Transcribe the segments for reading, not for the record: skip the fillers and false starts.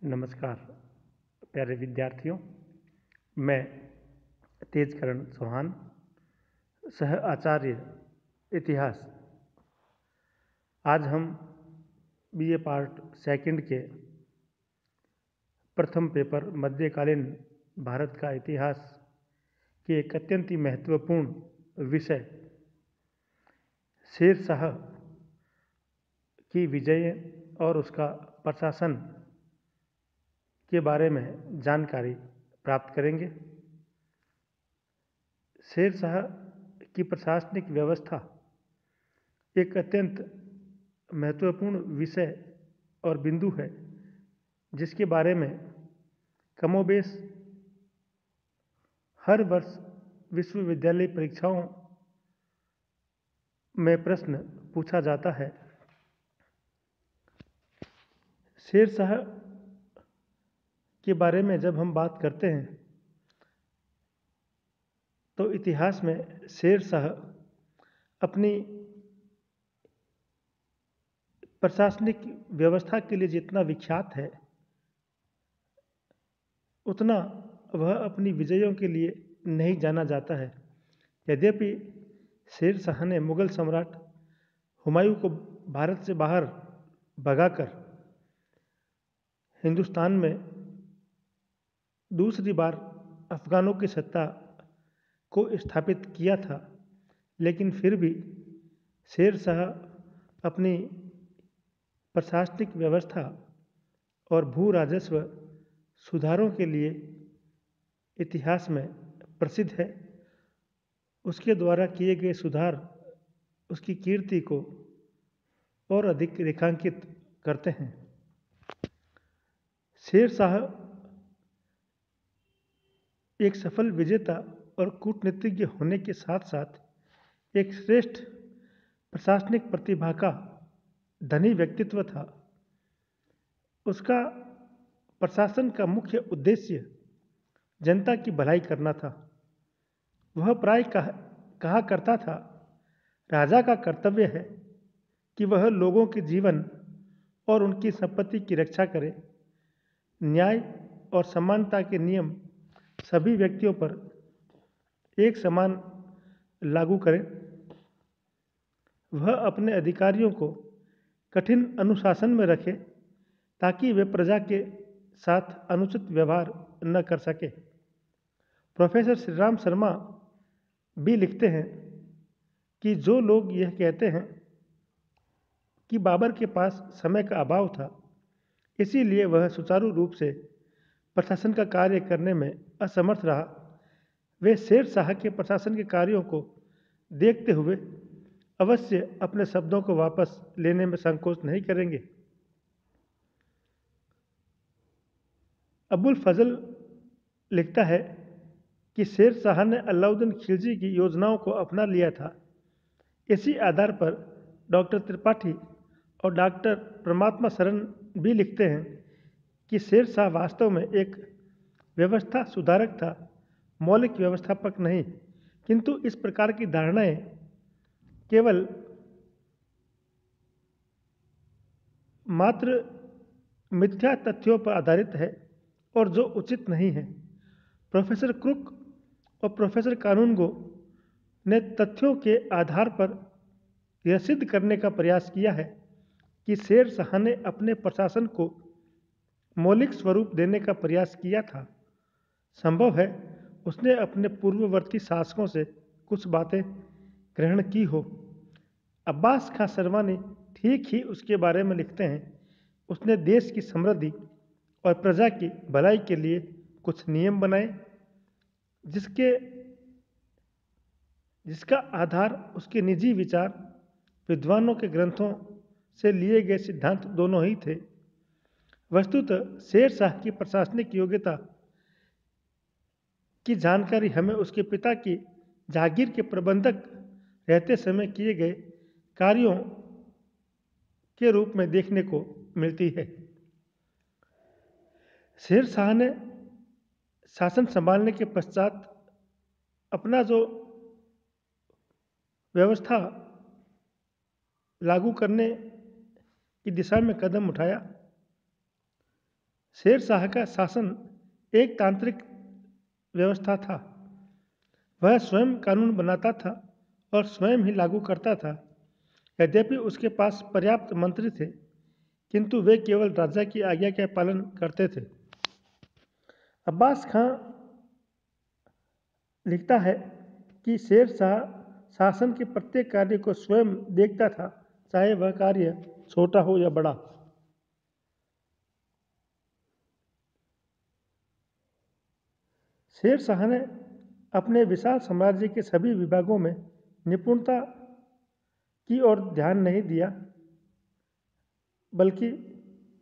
नमस्कार प्यारे विद्यार्थियों। मैं तेजकरण चौहान, सह आचार्य इतिहास। आज हम बीए पार्ट सेकंड के प्रथम पेपर मध्यकालीन भारत का इतिहास के एक अत्यंत ही महत्वपूर्ण विषय शेर शाह की विजय और उसका प्रशासन के बारे में जानकारी प्राप्त करेंगे। शेर शाह की प्रशासनिक व्यवस्था एक अत्यंत महत्वपूर्ण विषय और बिंदु है, जिसके बारे में कमोबेश हर वर्ष विश्वविद्यालय परीक्षाओं में प्रश्न पूछा जाता है। शेर शाह के बारे में जब हम बात करते हैं तो इतिहास में शेर शाह अपनी प्रशासनिक व्यवस्था के लिए जितना विख्यात है, उतना वह अपनी विजयों के लिए नहीं जाना जाता है। यद्यपि शेर शाह ने मुगल सम्राट हुमायूं को भारत से बाहर भगाकर हिंदुस्तान में दूसरी बार अफगानों की सत्ता को स्थापित किया था, लेकिन फिर भी शेर शाह अपनी प्रशासनिक व्यवस्था और भू राजस्व सुधारों के लिए इतिहास में प्रसिद्ध है। उसके द्वारा किए गए सुधार उसकी कीर्ति को और अधिक रेखांकित करते हैं। शेर शाह एक सफल विजेता और कूटनीतिज्ञ होने के साथ साथ एक श्रेष्ठ प्रशासनिक प्रतिभा का धनी व्यक्तित्व था। उसका प्रशासन का मुख्य उद्देश्य जनता की भलाई करना था। वह प्राय कहा करता था, राजा का कर्तव्य है कि वह लोगों के जीवन और उनकी संपत्ति की रक्षा करे। न्याय और समानता के नियम सभी व्यक्तियों पर एक समान लागू करें। वह अपने अधिकारियों को कठिन अनुशासन में रखे ताकि वे प्रजा के साथ अनुचित व्यवहार न कर सके। प्रोफेसर श्री राम शर्मा भी लिखते हैं कि जो लोग यह कहते हैं कि बाबर के पास समय का अभाव था, इसीलिए वह सुचारू रूप से प्रशासन का कार्य करने में असमर्थ रहा, वे शेर शाह के प्रशासन के कार्यों को देखते हुए अवश्य अपने शब्दों को वापस लेने में संकोच नहीं करेंगे। अबुल फजल लिखता है कि शेर शाह ने अलाउद्दीन खिलजी की योजनाओं को अपना लिया था। इसी आधार पर डॉक्टर त्रिपाठी और डॉक्टर परमात्मा शरण भी लिखते हैं कि शेर शाह वास्तव में एक व्यवस्था सुधारक था, मौलिक व्यवस्थापक नहीं। किंतु इस प्रकार की धारणाएं केवल मात्र मिथ्या तथ्यों पर आधारित है और जो उचित नहीं है। प्रोफेसर क्रुक और प्रोफेसर कानूनगो ने तथ्यों के आधार पर यह सिद्ध करने का प्रयास किया है कि शेर शाह ने अपने प्रशासन को मौलिक स्वरूप देने का प्रयास किया था। संभव है उसने अपने पूर्ववर्ती शासकों से कुछ बातें ग्रहण की हो। अब्बास खां सरवानी ठीक ही उसके बारे में लिखते हैं, उसने देश की समृद्धि और प्रजा की भलाई के लिए कुछ नियम बनाए, जिसका आधार उसके निजी विचार, विद्वानों के ग्रंथों से लिए गए सिद्धांत दोनों ही थे। वस्तुतः शेर शाह की प्रशासनिक योग्यता की जानकारी हमें उसके पिता की जागीर के प्रबंधक रहते समय किए गए कार्यों के रूप में देखने को मिलती है। शेर शाह ने शासन संभालने के पश्चात अपना जो व्यवस्था लागू करने की दिशा में कदम उठाया, शेर शाह का शासन एक तांत्रिक व्यवस्था था। वह स्वयं कानून बनाता था और स्वयं ही लागू करता था। यद्यपि उसके पास पर्याप्त मंत्री थे, किंतु वे केवल राजा की आज्ञा का पालन करते थे। अब्बास खां लिखता है कि शेर शाह शासन के प्रत्येक कार्य को स्वयं देखता था, चाहे वह कार्य छोटा हो या बड़ा। शेर शाह ने अपने विशाल साम्राज्य के सभी विभागों में निपुणता की ओर ध्यान नहीं दिया, बल्कि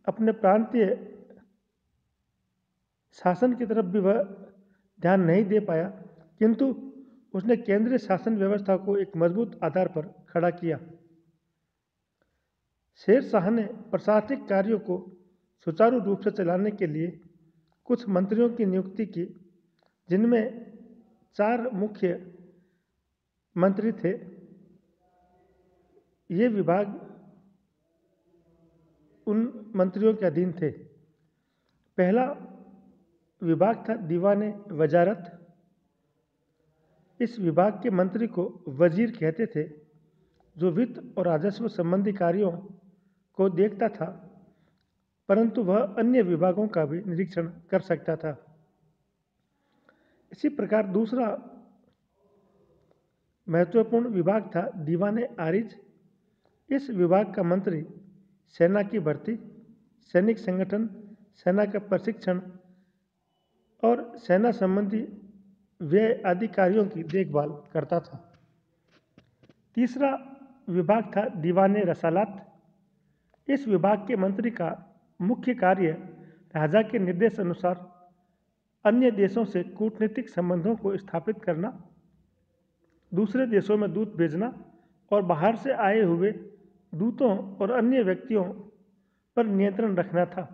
अपने प्रांतीय शासन की तरफ भी वह ध्यान नहीं दे पाया, किंतु उसने केंद्रीय शासन व्यवस्था को एक मजबूत आधार पर खड़ा किया। शेर शाह ने प्रशासनिक कार्यों को सुचारू रूप से चलाने के लिए कुछ मंत्रियों की नियुक्ति की, जिनमें 4 मुख्य मंत्री थे। ये विभाग उन मंत्रियों के अधीन थे। पहला विभाग था दीवाने वजारत। इस विभाग के मंत्री को वजीर कहते थे, जो वित्त और राजस्व संबंधी कार्यों को देखता था, परंतु वह अन्य विभागों का भी निरीक्षण कर सकता था। इसी प्रकार दूसरा महत्वपूर्ण विभाग था दीवाने आरिज। इस विभाग का मंत्री सेना की भर्ती, सैनिक संगठन, सेना का प्रशिक्षण और सेना संबंधी व्यय आदि कार्यों की देखभाल करता था। तीसरा विभाग था दीवाने रसालात। इस विभाग के मंत्री का मुख्य कार्य राजा के निर्देश अनुसार अन्य देशों से कूटनीतिक संबंधों को स्थापित करना, दूसरे देशों में दूत भेजना और बाहर से आए हुए दूतों और अन्य व्यक्तियों पर नियंत्रण रखना था।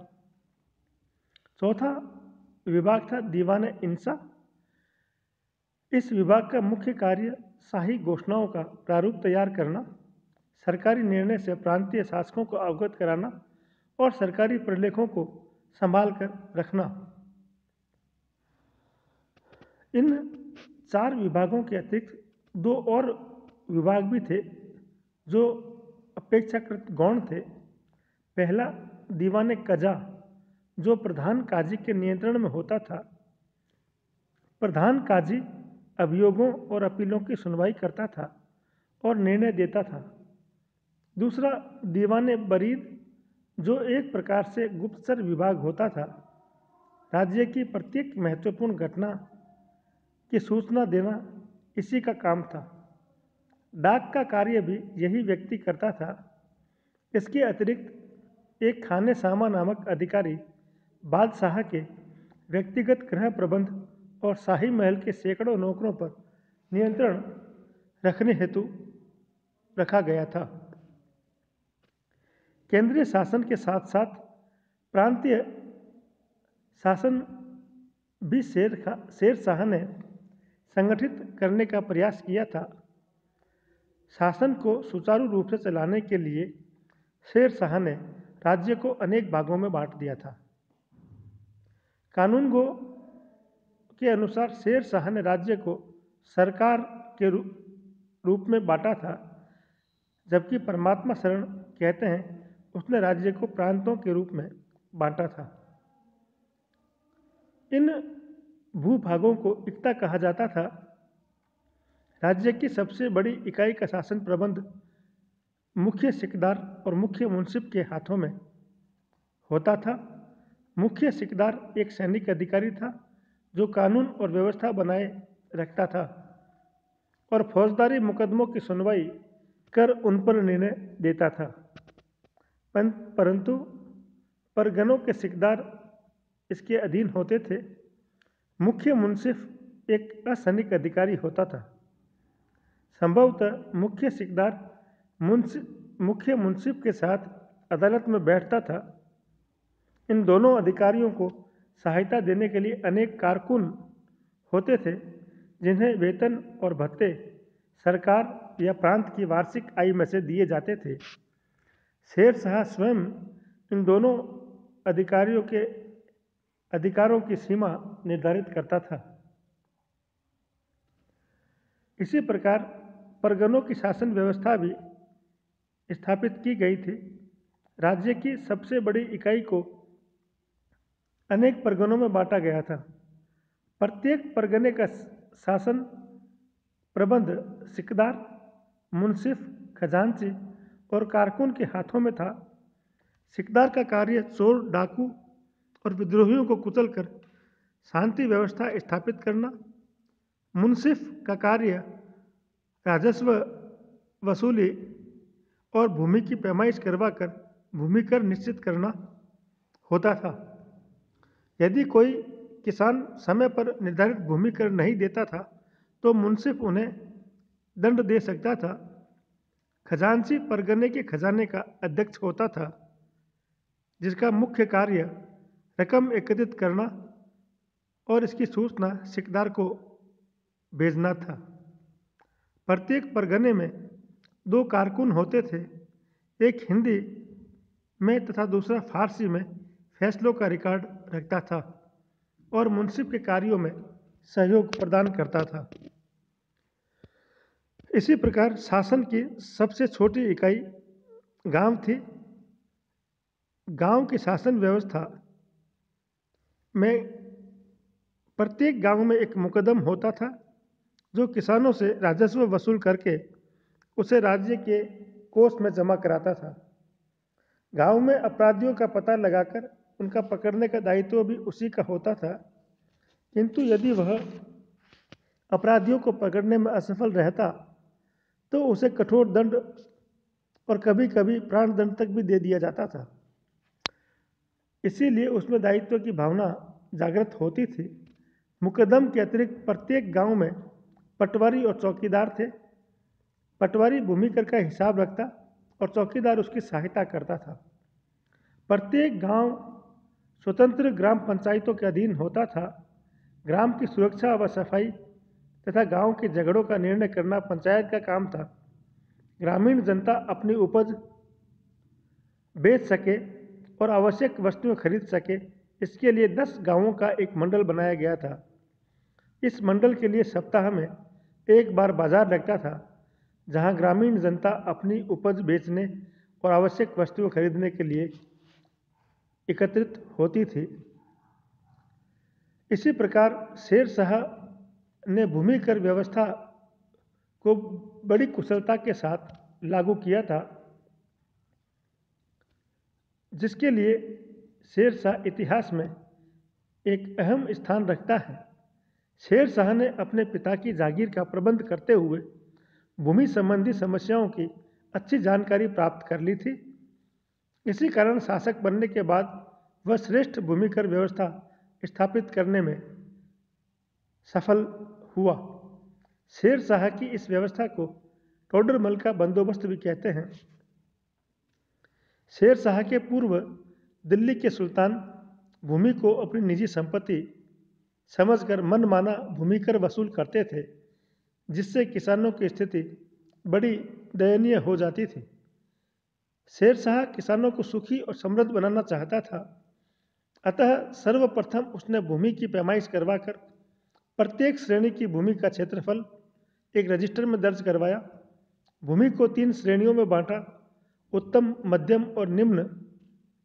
चौथा विभाग था दीवाने इंसा। इस विभाग का मुख्य कार्य शाही घोषणाओं का प्रारूप तैयार करना, सरकारी निर्णय से प्रांतीय शासकों को अवगत कराना और सरकारी प्रलेखों को संभाल कर रखना। इन 4 विभागों के अतिरिक्त 2 और विभाग भी थे, जो अपेक्षाकृत गौण थे। पहला दीवाने कजा, जो प्रधान काजी के नियंत्रण में होता था। प्रधान काजी अभियोगों और अपीलों की सुनवाई करता था और निर्णय देता था। दूसरा दीवाने बरीद, जो एक प्रकार से गुप्तचर विभाग होता था। राज्य की प्रत्येक महत्वपूर्ण घटना की सूचना देना इसी का काम था। डाक का कार्य भी यही व्यक्ति करता था। इसके अतिरिक्त एक खाने सामा नामक अधिकारी बादशाह के व्यक्तिगत गृह प्रबंध और शाही महल के सैकड़ों नौकरों पर नियंत्रण रखने हेतु रखा गया था। केंद्रीय शासन के साथ साथ प्रांतीय शासन भी शेर शाह ने संगठित करने का प्रयास किया था। शासन को सुचारू रूप से चलाने के लिए शेर शाह ने राज्य को अनेक भागों में बांट दिया था। कानूनगो के अनुसार शेर शाह ने राज्य को सरकार के रूप में बांटा था, जबकि परमात्मा शरण कहते हैं उसने राज्य को प्रांतों के रूप में बांटा था। इन भूभागों को इक्ता कहा जाता था। राज्य की सबसे बड़ी इकाई का शासन प्रबंध मुख्य सिकदार और मुख्य मुंसिफ के हाथों में होता था। मुख्य सिकदार एक सैनिक अधिकारी था, जो कानून और व्यवस्था बनाए रखता था और फौजदारी मुकदमों की सुनवाई कर उन पर निर्णय देता था। परंतु परगनों के सिकदार इसके अधीन होते थे। मुख्य मुंसिफ एक असैनिक अधिकारी होता था। संभवतः मुख्य सिकदार मुख्य मुंसिफ के साथ अदालत में बैठता था। इन दोनों अधिकारियों को सहायता देने के लिए अनेक कारकुन होते थे, जिन्हें वेतन और भत्ते सरकार या प्रांत की वार्षिक आय में से दिए जाते थे। शेर शाह स्वयं इन दोनों अधिकारियों के अधिकारों की सीमा निर्धारित करता था। इसी प्रकार परगनों की शासन व्यवस्था भी स्थापित की गई थी। राज्य की सबसे बड़ी इकाई को अनेक परगनों में बांटा गया था। प्रत्येक परगने का शासन प्रबंध सिकदार, मुंसिफ, खजांची और कारकुन के हाथों में था। सिकदार का कार्य चोर, डाकू और विद्रोहियों को कुचलकर शांति व्यवस्था स्थापित करना। मुंसिफ का कार्य राजस्व वसूली और भूमि की पैमाइश करवाकर भूमि कर निश्चित करना होता था। यदि कोई किसान समय पर निर्धारित भूमि कर नहीं देता था तो मुंसिफ उन्हें दंड दे सकता था। खजांची परगने के खजाने का अध्यक्ष होता था, जिसका मुख्य कार्य रकम एकत्रित करना और इसकी सूचना सिकदार को भेजना था। प्रत्येक परगने में 2 कारकुन होते थे, एक हिंदी में तथा दूसरा फारसी में फैसलों का रिकॉर्ड रखता था और मुंसिफ के कार्यों में सहयोग प्रदान करता था। इसी प्रकार शासन की सबसे छोटी इकाई गांव थी। गांव की शासन व्यवस्था में प्रत्येक गांव में एक मुकदम होता था जो किसानों से राजस्व वसूल करके उसे राज्य के कोष में जमा कराता था। गांव में अपराधियों का पता लगाकर उनका पकड़ने का दायित्व भी उसी का होता था, किंतु यदि वह अपराधियों को पकड़ने में असफल रहता तो उसे कठोर दंड और कभी कभी प्राण दंड तक भी दे दिया जाता था। इसीलिए उसमें दायित्व की भावना जागृत होती थी। मुकदम के अतिरिक्त प्रत्येक गांव में पटवारी और चौकीदार थे। पटवारी भूमि कर का हिसाब रखता और चौकीदार उसकी सहायता करता था। प्रत्येक गांव स्वतंत्र ग्राम पंचायतों के अधीन होता था। ग्राम की सुरक्षा व सफाई तथा गांव के झगड़ों का निर्णय करना पंचायत का काम था। ग्रामीण जनता अपनी उपज बेच सके और आवश्यक वस्तुएं खरीद सके, इसके लिए 10 गांवों का एक मंडल बनाया गया था। इस मंडल के लिए सप्ताह में एक बार बाजार लगता था, जहां ग्रामीण जनता अपनी उपज बेचने और आवश्यक वस्तुएं खरीदने के लिए एकत्रित होती थी। इसी प्रकार शेर शाह ने भूमि कर व्यवस्था को बड़ी कुशलता के साथ लागू किया था, जिसके लिए शेर शाह इतिहास में एक अहम स्थान रखता है। शेर शाह ने अपने पिता की जागीर का प्रबंध करते हुए भूमि संबंधी समस्याओं की अच्छी जानकारी प्राप्त कर ली थी। इसी कारण शासक बनने के बाद वह श्रेष्ठ भूमिकर व्यवस्था स्थापित करने में सफल हुआ। शेर शाह की इस व्यवस्था को टोडरमल का बंदोबस्त भी कहते हैं। शेर शाह के पूर्व दिल्ली के सुल्तान भूमि को अपनी निजी संपत्ति समझकर मनमाना भूमिकर वसूल करते थे, जिससे किसानों की स्थिति बड़ी दयनीय हो जाती थी। शेर शाह किसानों को सुखी और समृद्ध बनाना चाहता था, अतः सर्वप्रथम उसने भूमि की पैमाइश करवाकर प्रत्येक श्रेणी की भूमि का क्षेत्रफल एक रजिस्टर में दर्ज करवाया। भूमि को 3 श्रेणियों में बांटा, उत्तम, मध्यम और निम्न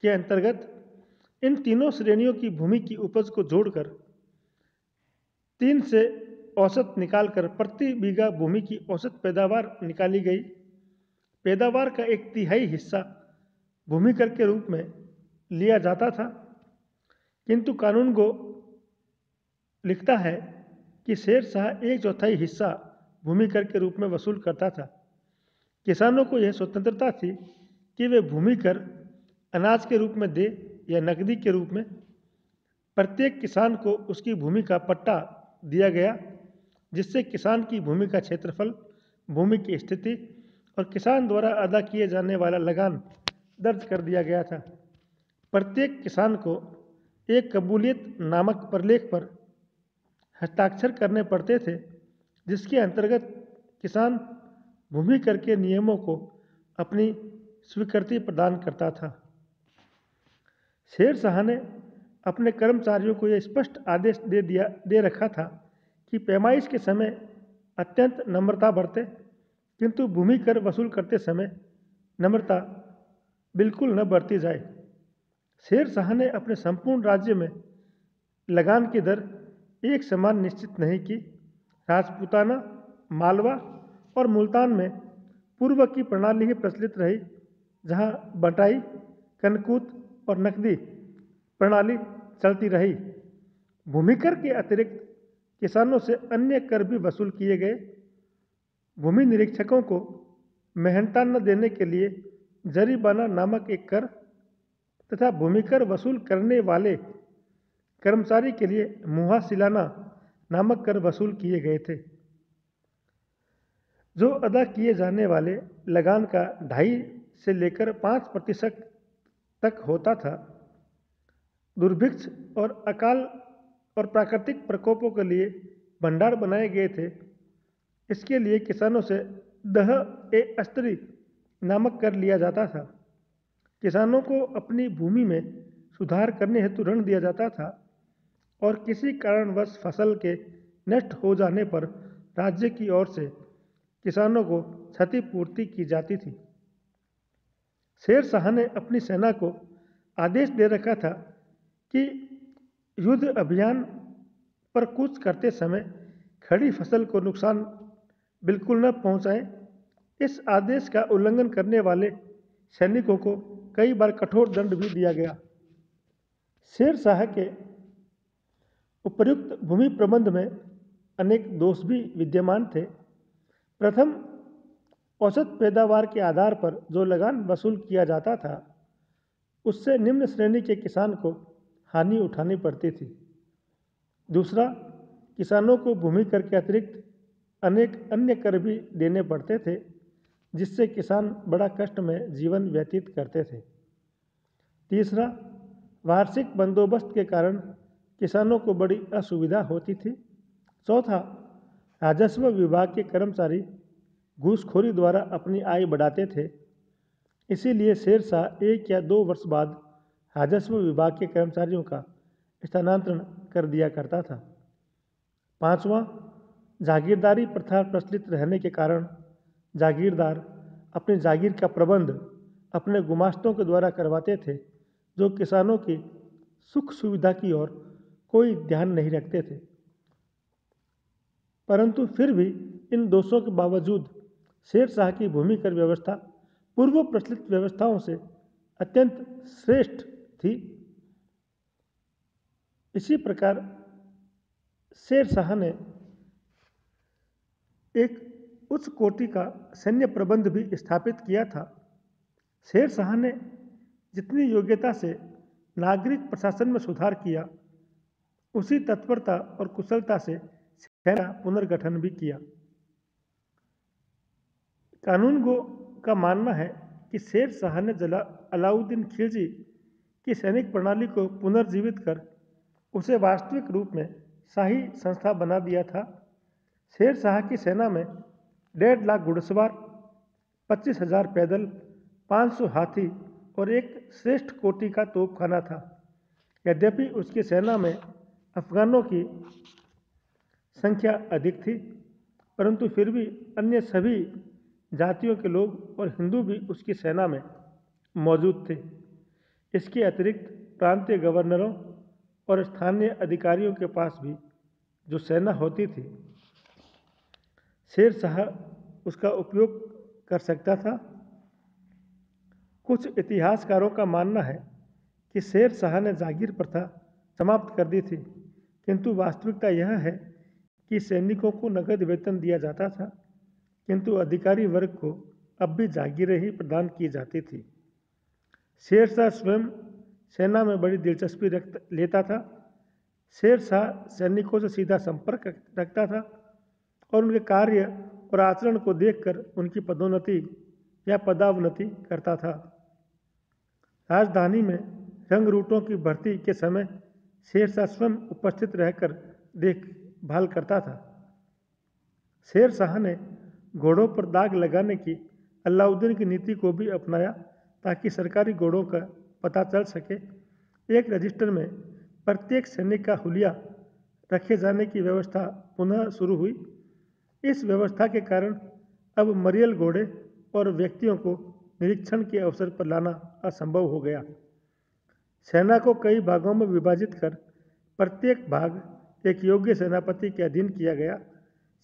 के अंतर्गत इन तीनों श्रेणियों की भूमि की उपज को जोड़कर 3 से औसत निकालकर प्रति बीघा भूमि की औसत पैदावार निकाली गई। पैदावार का 1/3 हिस्सा भूमि कर के रूप में लिया जाता था, किंतु कानून को लिखता है कि शेर शाह 1/4 हिस्सा भूमि कर के रूप में वसूल करता था। किसानों को यह स्वतंत्रता थी कि वे भूमि कर अनाज के रूप में दे या नकदी के रूप में। प्रत्येक किसान को उसकी भूमि का पट्टा दिया गया, जिससे किसान की भूमि का क्षेत्रफल, भूमि की स्थिति और किसान द्वारा अदा किए जाने वाला लगान दर्ज कर दिया गया था। प्रत्येक किसान को एक कबूलियत नामक प्रलेख पर हस्ताक्षर करने पड़ते थे, जिसके अंतर्गत किसान भूमि कर के नियमों को अपनी स्वीकृति प्रदान करता था। शेर शाह ने अपने कर्मचारियों को यह स्पष्ट आदेश दे रखा था कि पैमाइश के समय अत्यंत नम्रता बरते, किंतु भूमि कर वसूल करते समय नम्रता बिल्कुल न बरती जाए। शेर शाह ने अपने संपूर्ण राज्य में लगान की दर एक समान निश्चित नहीं की। राजपूताना, मालवा और मुल्तान में पूर्व की प्रणाली ही प्रचलित रही, जहां बटाई, कनकूत और नकदी प्रणाली चलती रही। भूमि कर के अतिरिक्त किसानों से अन्य कर भी वसूल किए गए। भूमि निरीक्षकों को मेहनता न देने के लिए जरीबाना नामक एक कर तथा भूमि कर वसूल करने वाले कर्मचारी के लिए मुहासिलाना नामक कर वसूल किए गए थे, जो अदा किए जाने वाले लगान का 2.5 से लेकर 5% तक होता था। दुर्भिक्ष और अकाल और प्राकृतिक प्रकोपों के लिए भंडार बनाए गए थे। इसके लिए किसानों से दह-ए-अस्तरी नामक कर लिया जाता था। किसानों को अपनी भूमि में सुधार करने हेतु ऋण दिया जाता था और किसी कारणवश फसल के नष्ट हो जाने पर राज्य की ओर से किसानों को क्षतिपूर्ति की जाती थी। शेर शाह ने अपनी सेना को आदेश दे रखा था कि युद्ध अभियान पर कूच करते समय खड़ी फसल को नुकसान बिल्कुल न पहुंचाएं। इस आदेश का उल्लंघन करने वाले सैनिकों को कई बार कठोर दंड भी दिया गया। शेर शाह के उपर्युक्त भूमि प्रबंध में अनेक दोष भी विद्यमान थे। प्रथम, औसत पैदावार के आधार पर जो लगान वसूल किया जाता था, उससे निम्न श्रेणी के किसान को हानि उठानी पड़ती थी। दूसरा, किसानों को भूमि कर के अतिरिक्त अनेक अन्य कर भी देने पड़ते थे, जिससे किसान बड़ा कष्ट में जीवन व्यतीत करते थे। तीसरा, वार्षिक बंदोबस्त के कारण किसानों को बड़ी असुविधा होती थी। चौथा, राजस्व विभाग के कर्मचारी घूसखोरी द्वारा अपनी आय बढ़ाते थे। इसीलिए शेर शाह 1 या 2 वर्ष बाद राजस्व विभाग के कर्मचारियों का स्थानांतरण कर दिया करता था। पांचवा, जागीरदारी प्रथा प्रचलित रहने के कारण जागीरदार अपनी जागीर का प्रबंध अपने गुमास्तों के द्वारा करवाते थे, जो किसानों की सुख सुविधा की ओर कोई ध्यान नहीं रखते थे। परंतु फिर भी इन दोषों के बावजूद शेर शाह की भूमि कर व्यवस्था पूर्व प्रचलित व्यवस्थाओं से अत्यंत श्रेष्ठ थी। इसी प्रकार शेर शाह ने एक उच्च कोटि का सैन्य प्रबंध भी स्थापित किया था। शेर शाह ने जितनी योग्यता से नागरिक प्रशासन में सुधार किया, उसी तत्परता और कुशलता से सेना पुनर्गठन भी किया। कानूनगो का मानना है कि शेर शाह ने अलाउद्दीन खिलजी की सैनिक प्रणाली को पुनर्जीवित कर उसे वास्तविक रूप में शाही संस्था बना दिया था। शेर शाह की सेना में 1.5 लाख घुड़सवार, 25,000 पैदल, 500 हाथी और एक श्रेष्ठ कोटि का तोपखाना था। यद्यपि उसकी सेना में अफगानों की संख्या अधिक थी, परंतु फिर भी अन्य सभी जातियों के लोग और हिंदू भी उसकी सेना में मौजूद थे। इसके अतिरिक्त प्रांतीय गवर्नरों और स्थानीय अधिकारियों के पास भी जो सेना होती थी, शेर शाह उसका उपयोग कर सकता था। कुछ इतिहासकारों का मानना है कि शेर शाह ने जागीर प्रथा समाप्त कर दी थी, किंतु वास्तविकता यह है कि सैनिकों को नगद वेतन दिया जाता था, किंतु अधिकारी वर्ग को अब भी जागीरें ही प्रदान की जाती थी। शेर शाह स्वयं सेना में बड़ी दिलचस्पी लेता था। शेर शाह सैनिकों से सीधा संपर्क रखता था और उनके कार्य और आचरण को देखकर उनकी पदोन्नति या पदावनति करता था। राजधानी में रंगरूटों की भर्ती के समय शेर शाह स्वयं उपस्थित रहकर देखभाल करता था। शेर शाह ने घोड़ों पर दाग लगाने की अलाउद्दीन की नीति को भी अपनाया, ताकि सरकारी घोड़ों का पता चल सके। एक रजिस्टर में प्रत्येक सैनिक का हुलिया रखे जाने की व्यवस्था पुनः शुरू हुई। इस व्यवस्था के कारण अब मरियल घोड़े और व्यक्तियों को निरीक्षण के अवसर पर लाना असंभव हो गया। सेना को कई भागों में विभाजित कर प्रत्येक भाग एक योग्य सेनापति के अधीन किया गया।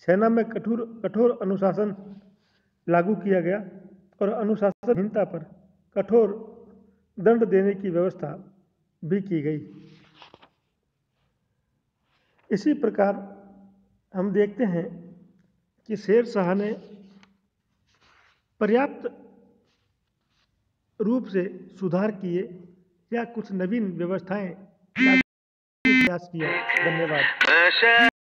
सेना में कठोर कठोर अनुशासन लागू किया गया और अनुशासनहीनता पर कठोर दंड देने की व्यवस्था भी की गई। इसी प्रकार हम देखते हैं कि शेर शाह ने पर्याप्त रूप से सुधार किए या कुछ नवीन व्यवस्थाएं लागू करने का प्रयास किया। धन्यवाद।